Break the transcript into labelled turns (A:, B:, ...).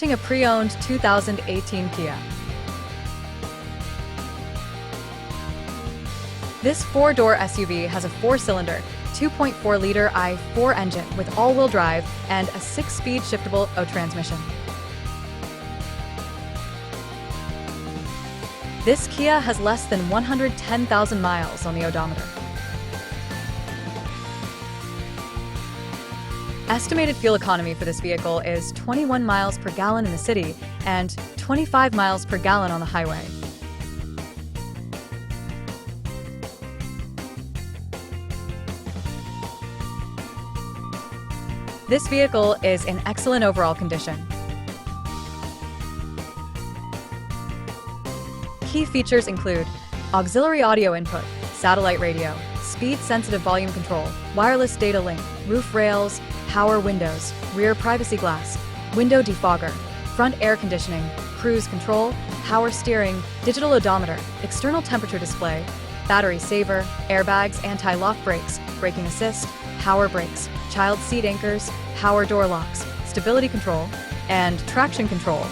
A: A pre-owned 2018 Kia. This four-door SUV has a four-cylinder, 2.4-liter i4 engine with all-wheel drive and a six-speed shiftable O transmission. This Kia has less than 110,000 miles on the odometer. Estimated fuel economy for this vehicle is 21 miles per gallon in the city and 25 miles per gallon on the highway. This vehicle is in excellent overall condition. Key features include auxiliary audio input, satellite radio, speed-sensitive volume control, wireless data link, roof rails, power windows, rear privacy glass, window defogger, front air conditioning, cruise control, power steering, digital odometer, external temperature display, battery saver, airbags, anti-lock brakes, braking assist, power brakes, child seat anchors, power door locks, stability control, and traction control.